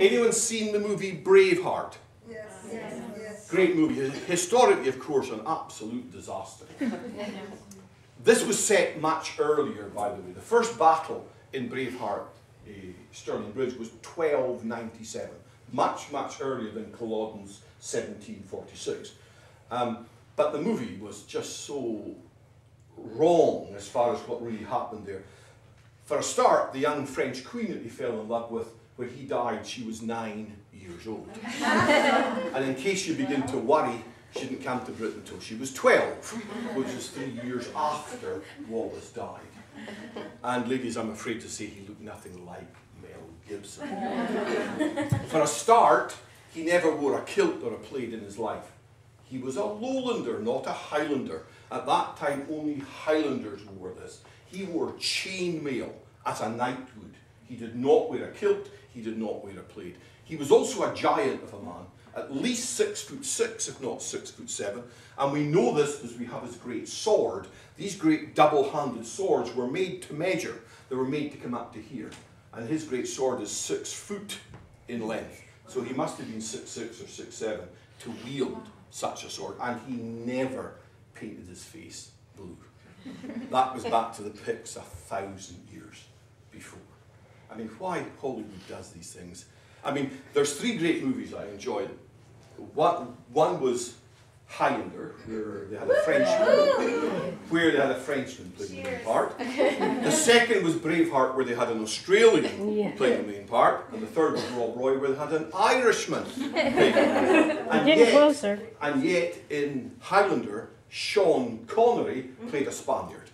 Anyone seen the movie Braveheart? Yes. Yes. Great movie. Historically, of course, an absolute disaster. This was set much earlier, by the way. The first battle in Braveheart, Stirling Bridge, was 1297. Much, much earlier than Culloden's 1746. But the movie was just so wrong as far as what really happened there. For a start, the young French queen that he fell in love with, when he died, she was 9 years old. And in case you begin to worry, she didn't come to Britain until she was 12, which is 3 years after Wallace died. And ladies, I'm afraid to say he looked nothing like Mel Gibson. For a start, he never wore a kilt or a plaid in his life. He was a Lowlander, not a Highlander. At that time, only Highlanders wore this. He wore chainmail as a knight would. He did not wear a kilt, he did not wear a plaid. He was also a giant of a man, at least 6'6", if not 6'7". And we know this because we have his great sword. These great double-handed swords were made to measure. They were made to come up to here. And his great sword is 6 foot in length. So he must have been 6'6" or 6'7" to wield such a sword. And he never painted his face blue. That was back to the Picts 1,000 years before. I mean, why Hollywood does these things? I mean, there's 3 great movies I enjoyed. One was Highlander, where they had a Frenchman playing the main part. The second was Braveheart, where they had an Australian playing the main part. And the third was Rob Roy, where they had an Irishman playing the main part. And yet, in Highlander, Sean Connery played a Spaniard.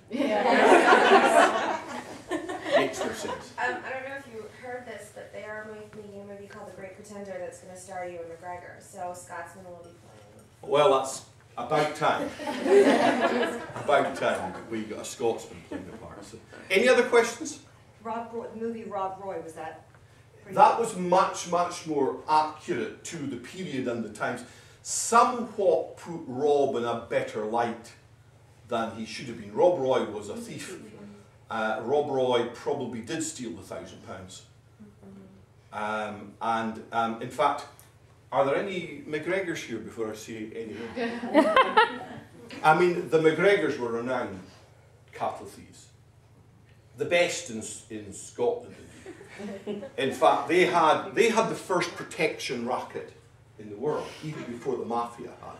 Makes no sense. I don't know if you heard this, but they are making a movie called The Great Pretender that's going to star Ewan McGregor. So Scotsman will be playing. Well, that's about time. About time we got a Scotsman playing the part. So, any other questions? The movie Rob Roy, was that? That was much, much more accurate to the period and the times. Somewhat put Rob in a better light than he should have been. Rob Roy was a thief. Rob Roy probably did steal the £1,000. In fact, are there any McGregors here before I say anything? I mean, the McGregors were renowned cattle thieves. The best in Scotland. In fact, they had the first protection racket in the world, even before the mafia had.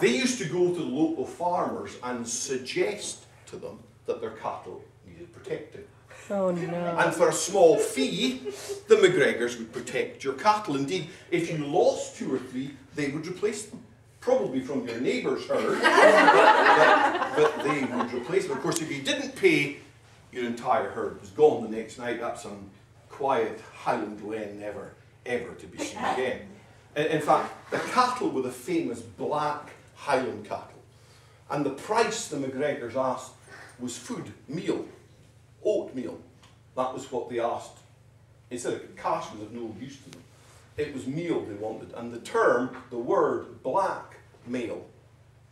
They used to go to the local farmers and suggest to them that their cattle needed protecting. Oh no. And for a small fee, the McGregors would protect your cattle. Indeed, if you lost 2 or 3, they would replace them. Probably from your neighbour's herd, but they would replace them. Of course, if you didn't pay, your entire herd was gone the next night. That's some quiet Highland glen, never, ever to be seen again. In fact, the cattle were the famous black Highland cattle. And the price the McGregors asked was food, meal, oatmeal. That was what they asked. Instead of cash was of no use to them. It was meal they wanted. And the term, the word blackmail,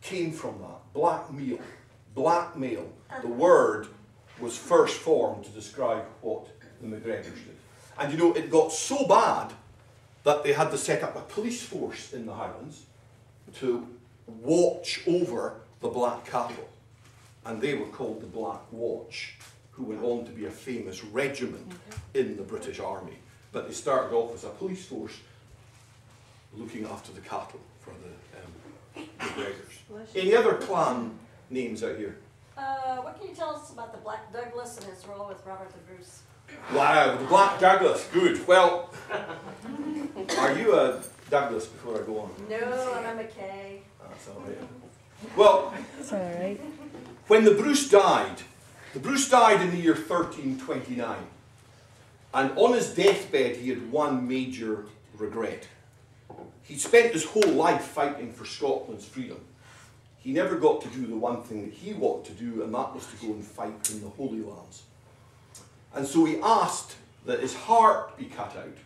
came from that. Blackmail. Blackmail. The word was first formed to describe what the McGregors did. And you know, it got so bad that they had to set up a police force in the Highlands to watch over the black cattle. And they were called the Black Watch, who went on to be a famous regiment in the British Army. But they started off as a police force looking after the cattle for the McGregors. Any other clan names out here? What can you tell us about the Black Douglas and his role with Robert the Bruce? Wow, the Black Douglas, good. Well, are you a Douglas before I go on? No, I'm a McKay. That's all right. Well, That's all right. when the Bruce died in the year 1329. And on his deathbed, he had one major regret. He spent his whole life fighting for Scotland's freedom. He never got to do the one thing that he wanted to do, and that was to go and fight in the Holy Lands. And so he asked that his heart be cut out,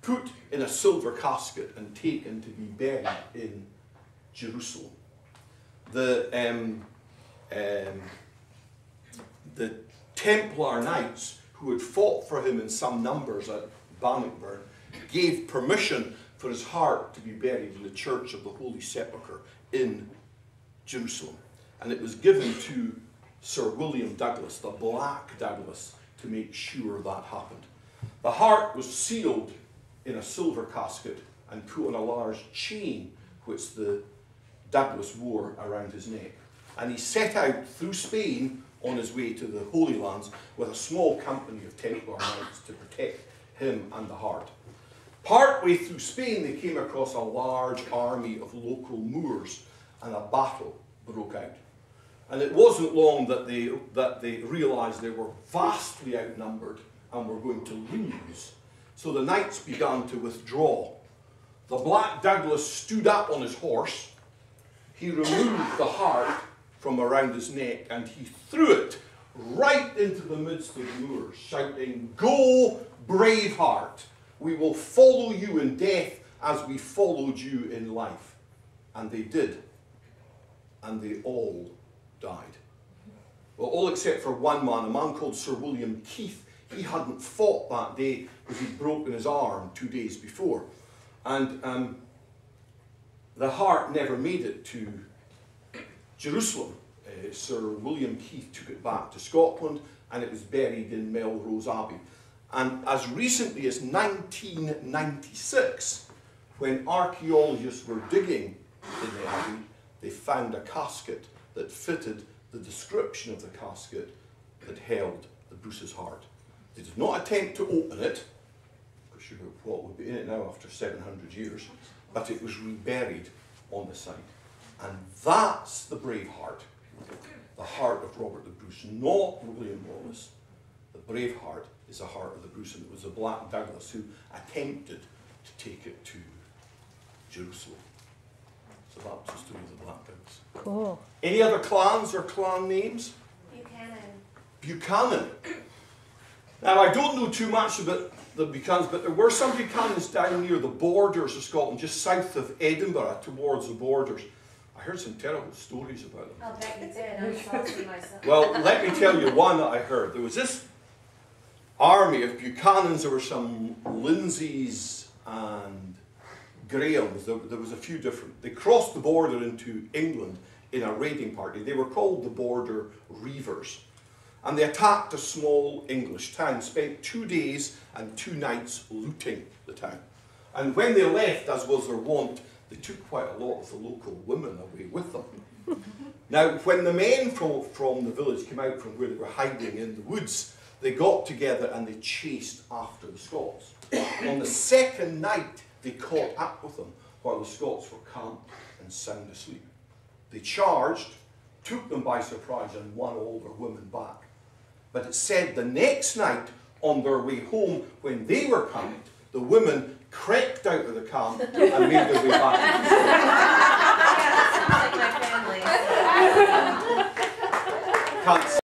put in a silver casket, and taken to be buried in Jerusalem. The Templar Knights, who had fought for him in some numbers at Bannockburn, gave permission for his heart to be buried in the Church of the Holy Sepulchre in Jerusalem. And it was given to Sir William Douglas, the Black Douglas, to make sure that happened. The heart was sealed in a silver casket and put on a large chain which the Douglas wore around his neck. And he set out through Spain on his way to the Holy Lands with a small company of Templar knights to protect him and the heart. Partway through Spain, they came across a large army of local Moors, and a battle broke out. And it wasn't long that they realised they were vastly outnumbered and were going to lose. So the knights began to withdraw. The Black Douglas stood up on his horse. He removed the heart from around his neck and he threw it right into the midst of the Moors, shouting, "Go, brave heart! We will follow you in death as we followed you in life." And they did. And they all died. Well, all except for one man, a man called Sir William Keith. He hadn't fought that day because he'd broken his arm 2 days before. And the heart never made it to Jerusalem. Sir William Keith took it back to Scotland and it was buried in Melrose Abbey. And as recently as 1996, when archaeologists were digging in the abbey, they found a casket that fitted the description of the casket that held the Bruce's heart. They did not attempt to open it, because you know what would be in it now after 700 years, but it was reburied on the site. And that's the brave heart, the heart of Robert the Bruce, not William Wallace. The brave heart is the heart of the Bruce, and it was the Black Douglas who attempted to take it to Jerusalem. So that was the story of the Black Douglas. Cool. Any other clans or clan names? Buchanan. Now, I don't know too much about the Buchanans, but there were some Buchanans down near the borders of Scotland, just south of Edinburgh, towards the borders. I heard some terrible stories about them. I'll bet you did. I'm salty myself. Well, let me tell you one that I heard. There was this army of Buchanans. There were some Lindsays and Grahams. There was a few different. They crossed the border into England in a raiding party. They were called the Border Reivers. And they attacked a small English town, spent 2 days and 2 nights looting the town. And when they left, as was their wont, they took quite a lot of the local women away with them. Now, when the men from the village came out from where they were hiding in the woods, they got together and they chased after the Scots. On the second night, they caught up with them while the Scots were camped and sound asleep. They charged, took them by surprise, and won all their women back. But it said the next night, on their way home, when they were camped, the women crept out of the camp and made their way back. Yeah, that sounds like my family. Can't